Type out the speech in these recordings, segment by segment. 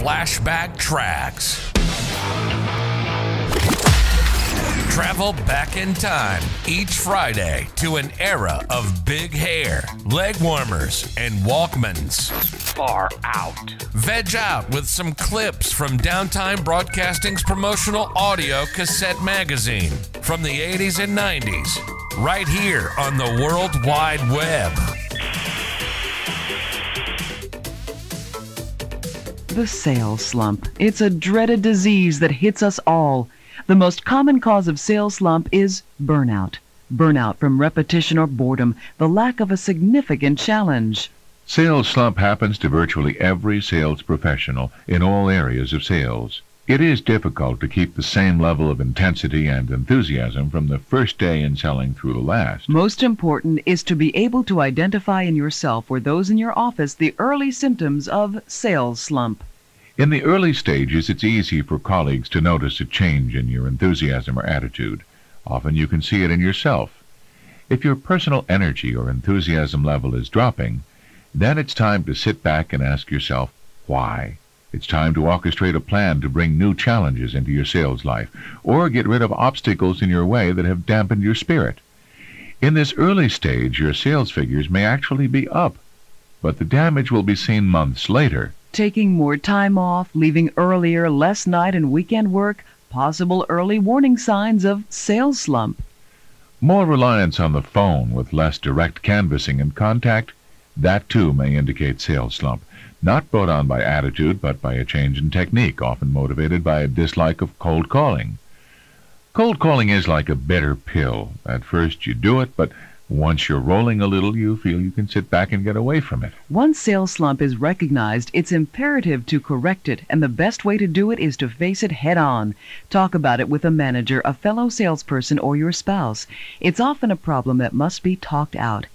Flashback Tracks. Travel back in time each Friday to an era of big hair, leg warmers, and Walkmans. Far out. Veg out with some clips from Downtime Broadcasting's promotional audio cassette magazine from the 80s and 90s, right here on the World Wide Web. The sales slump. It's a dreaded disease that hits us all. The most common cause of sales slump is burnout. Burnout from repetition or boredom, the lack of a significant challenge. Sales slump happens to virtually every sales professional in all areas of sales. It is difficult to keep the same level of intensity and enthusiasm from the first day in selling through the last. Most important is to be able to identify in yourself or those in your office the early symptoms of sales slump. In the early stages, it's easy for colleagues to notice a change in your enthusiasm or attitude. Often you can see it in yourself. If your personal energy or enthusiasm level is dropping, then it's time to sit back and ask yourself, why? It's time to orchestrate a plan to bring new challenges into your sales life, or get rid of obstacles in your way that have dampened your spirit. In this early stage, your sales figures may actually be up, but the damage will be seen months later. Taking more time off, leaving earlier, less night and weekend work, possible early warning signs of sales slump. More reliance on the phone with less direct canvassing and contact, that too may indicate sales slump, not brought on by attitude but by a change in technique, often motivated by a dislike of cold calling. Cold calling is like a bitter pill. At first you do it, but once you're rolling a little, you feel you can sit back and get away from it. Once sales slump is recognized, it's imperative to correct it, and the best way to do it is to face it head on. Talk about it with a manager, a fellow salesperson, or your spouse. It's often a problem that must be talked out.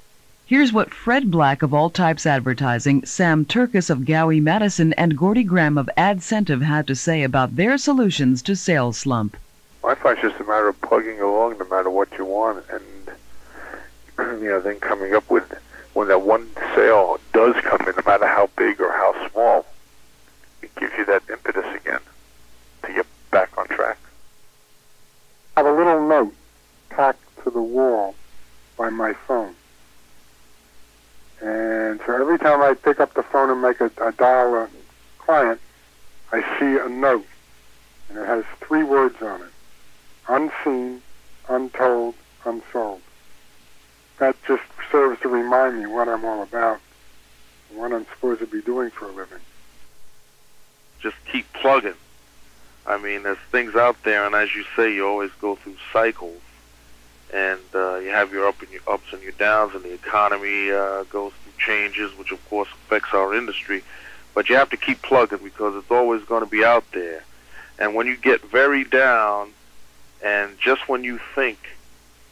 Here's what Fred Black of All Types Advertising, Sam Turkis of Gowie Madison, and Gordy Graham of AdCentive had to say about their solutions to sales slump. I find it's just a matter of plugging along no matter what you want, and then coming up with, when that one sale does come in, no matter how big or how small, it gives you that impetus again to get back on track. I have a little note tacked to the wall by my phone. And so every time I pick up the phone and make a dial a client, I see a note. And it has 3 words on it: unseen, untold, unsold. That just serves to remind me what I'm all about and what I'm supposed to be doing for a living. Just keep plugging. I mean, there's things out there, and as you say, you always go through cycles. And you have your ups and your downs, and the economy goes through changes, which of course affects our industry. But you have to keep plugging because it's always going to be out there. And when you get very down, and just when you think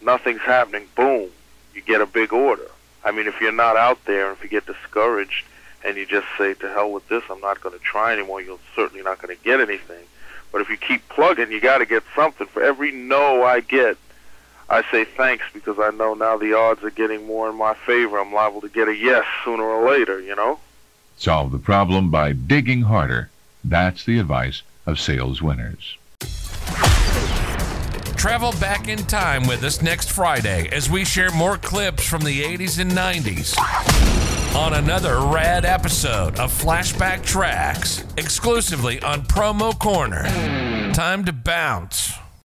nothing's happening, boom, you get a big order. I mean, if you're not out there, and if you get discouraged, and you just say, to hell with this, I'm not going to try anymore, you're certainly not going to get anything. But if you keep plugging, you got to get something. For every no I get, I say thanks, because I know now the odds are getting more in my favor. I'm liable to get a yes sooner or later, you know? Solve the problem by digging harder. That's the advice of sales winners. Travel back in time with us next Friday as we share more clips from the 80s and 90s on another rad episode of Flashback Tracks, exclusively on Promo Corner. Time to bounce.